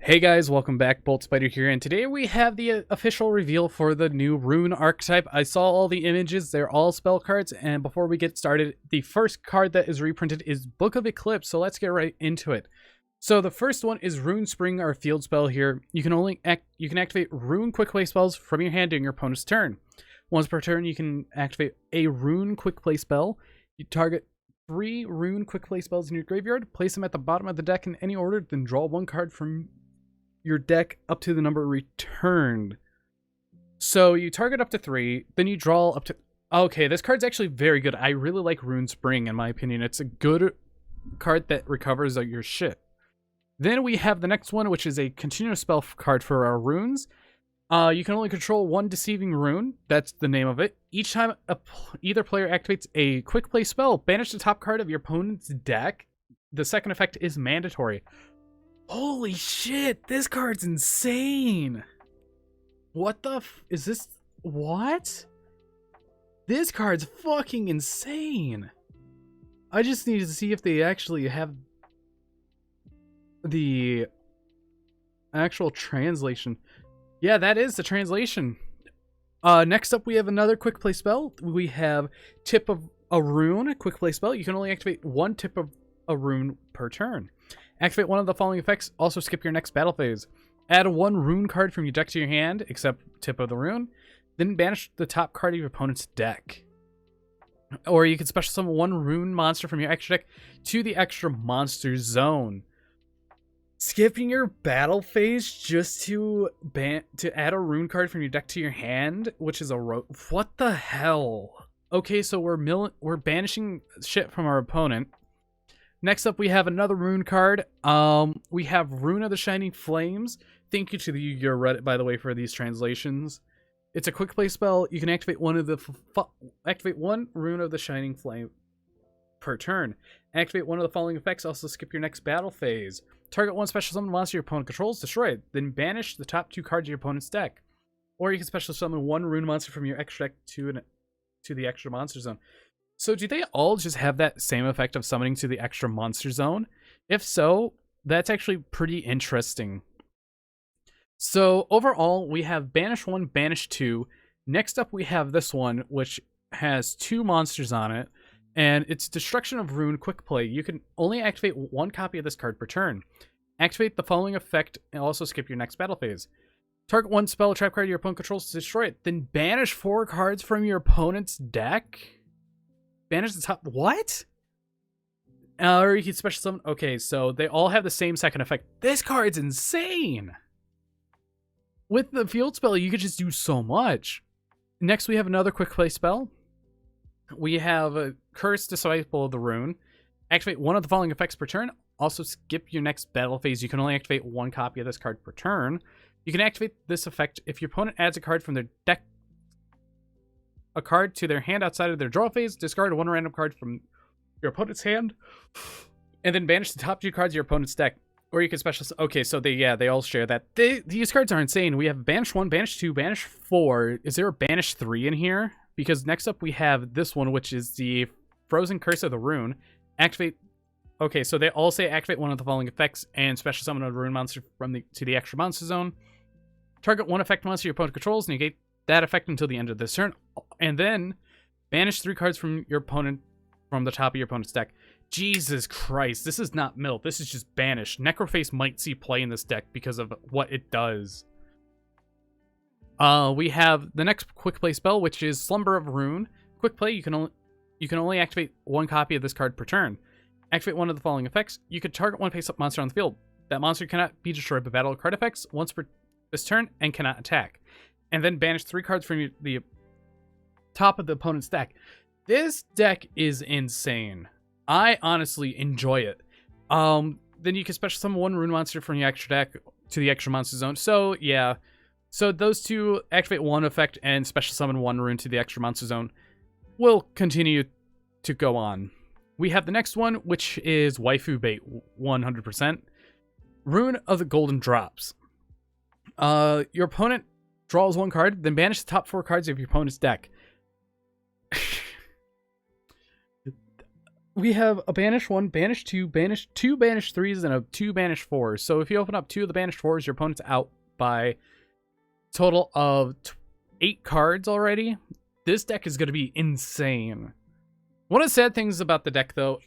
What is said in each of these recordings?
Hey guys, welcome back. Bolt Spider here, and today we have the official reveal for the new Rune archetype. I saw all the images, they're all spell cards, and before we get started, the first card that is reprinted is Book of Eclipse, so let's get right into it. So the first one is Rune Spring, our field spell here. You can activate Rune quick play spells from your hand during your opponent's turn. Once per turn, you can activate a Rune quick play spell. You target 3 Rune quick play spells in your graveyard, place them at the bottom of the deck in any order, then draw 1 card from your deck up to the number returned. So you target up to 3, then you draw up to... Okay, this card's actually very good. I really like Rune Spring, in my opinion. It's a good card that recovers your shit. Then we have the next one, which is a continuous spell card for our runes. You can only control 1 Deceiving Rune. That's the name of it. Each time either player activates a quick play spell, banish the top card of your opponent's deck. The second effect is mandatory. Holy shit, this card's insane. What the is this? What? This card's fucking insane. I just need to see if they actually have the actual translation. Yeah, that is the translation. Next up, we have another quick play spell. We have Tip of a Rune, quick play spell. You can only activate 1 Tip of a Rune per turn. Activate one of the following effects. Also skip your next battle phase. Add 1 Rune card from your deck to your hand, except Tip of the Rune. Then banish the top card of your opponent's deck. Or you can special summon 1 Rune monster from your extra deck to the extra monster zone. Skipping your battle phase just to add a Rune card from your deck to your hand, which is a what the hell? Okay, so we're banishing shit from our opponent. Next up, we have another Rune card. We have Rune of the Shining Flames. Thank you to the Yu-Gi-Oh! Reddit, by the way, for these translations. It's a quick play spell. You can activate one Rune of the Shining Flame per turn. Activate one of the following effects. Also skip your next battle phase. Target 1 special summon monster your opponent controls, destroy it. Then banish the top 2 cards of your opponent's deck. Or you can special summon 1 Rune monster from your extra deck to the extra monster zone. So do they all just have that same effect of summoning to the extra monster zone? If so, that's actually pretty interesting. So overall, we have Banish 1, Banish 2. Next up, we have this one, which has 2 monsters on it. And it's Destruction of Rune Quick Play. You can only activate 1 copy of this card per turn. Activate the following effect and also skip your next battle phase. Target 1 spell or trap card your opponent controls to destroy it. Then banish 4 cards from your opponent's deck. Banish the top... What? Or you can special summon... Okay, so they all have the same second effect. This card's insane! With the field spell, you could just do so much. Next, we have another quick play spell. We have a Cursed Disciple of the Rune. Activate one of the following effects per turn. Also skip your next battle phase. You can only activate 1 copy of this card per turn. You can activate this effect if your opponent adds a card from their deck to their hand outside of their draw phase, discard 1 random card from your opponent's hand, and then banish the top 2 cards of your opponent's deck. Or you can special... Okay, so they all share that. These cards are insane. We have Banish 1, Banish 2, Banish 4. Is there a Banish 3 in here? Because next up we have this one, which is the Frozen Curse of the Rune. Activate... Okay, so they all say activate one of the following effects and special summon a Rune monster to the extra monster zone. Target 1 effect monster your opponent controls, negate that effect until the end of this turn, and then banish 3 cards from your opponent from the top of your opponent's deck. Jesus Christ, this is not middle, this is just banish. Necroface might see play in this deck because of what it does. We have the next quick play spell, which is Slumber of Rune. Quick play, you can only activate 1 copy of this card per turn. Activate one of the following effects. You could target 1 face-up monster on the field. That monster cannot be destroyed by battle card effects once per this turn and cannot attack. And then banish 3 cards from the top of the opponent's deck. This deck is insane. I honestly enjoy it. Then you can special summon 1 Rune monster from your extra deck to the extra monster zone. So yeah, so those 2 activate 1 effect and special summon 1 Rune to the extra monster zone will continue to go on. We have the next one, which is Waifu Bait 100%. Rune of the Golden Drops. Your opponent draws 1 card, then banish the top 4 cards of your opponent's deck. we have a Banish 1, Banish 2, Banish 2, Banish 3s, and a 2 Banish 4s. So if you open up 2 of the Banished 4s, your opponent's out by total of 8 cards already. This deck is going to be insane. One of the sad things about the deck, though,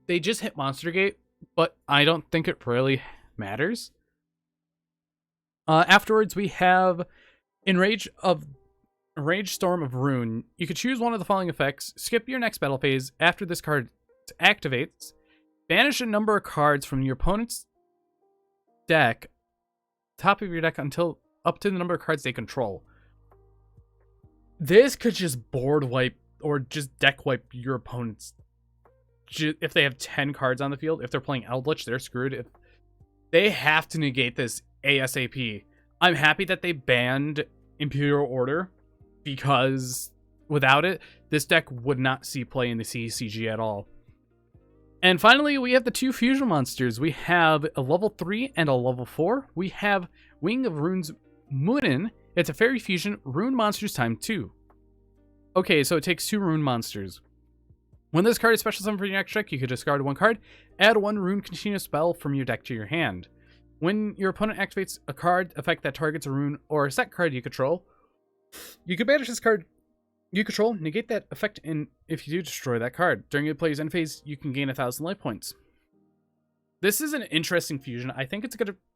they just hit Monster Gate, but I don't think it really matters. Afterwards, we have Enrage Storm of Rune. You could choose one of the following effects. Skip your next battle phase. After this card activates, banish a number of cards from your opponent's deck, top of your deck, until up to the number of cards they control. This could just board wipe or just deck wipe your opponent's. If they have 10 cards on the field, if they're playing Eldritch, they're screwed. If they have to negate this ASAP. I'm happy that they banned Imperial Order, because without it, this deck would not see play in the CCG at all. And finally, we have the 2 fusion monsters. We have a level 3 and a level 4. We have Wing of Rune's Moonin. It's a fairy fusion, rune monsters times 2. Okay, so it takes 2 rune monsters. When this card is special summon for your next deck, you could discard 1 card, add 1 rune continuous spell from your deck to your hand. When your opponent activates a card effect that targets a rune or a set card you control, you can banish this card you control, negate that effect, and if you do, destroy that card. During your player's end phase, you can gain 1,000 life points. This is an interesting fusion. I think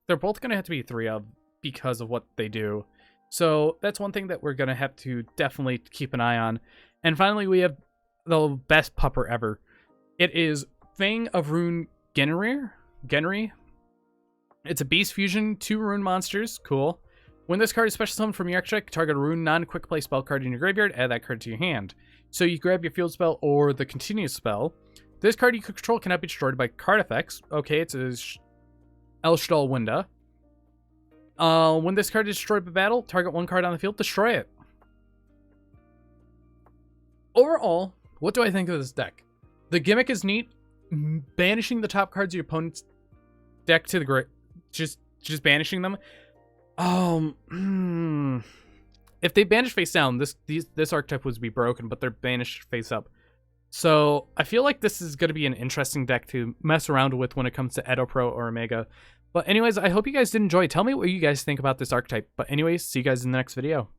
they're both gonna have to be 3 of because of what they do. So that's one thing that we're gonna have to definitely keep an eye on. And finally, we have the best pupper ever. It is Fang of Rune Genri. It's a beast fusion, 2 rune monsters. Cool. When this card is special summoned from your extra deck, target a rune non-quick play spell card in your graveyard, add that card to your hand. So you grab your field spell or the continuous spell. This card you control cannot be destroyed by card effects. Okay, it's a Elshtal Winda. When this card is destroyed by battle, target 1 card on the field, destroy it. Overall, what do I think of this deck? The gimmick is neat. Banishing the top cards of your opponent's deck to the grave. Just banishing them. If they banish face down, this archetype would be broken, but they're banished face up. So I feel like this is going to be an interesting deck to mess around with when it comes to Edo Pro or Omega. But anyways, I hope you guys did enjoy. Tell me what you guys think about this archetype. But anyways, see you guys in the next video.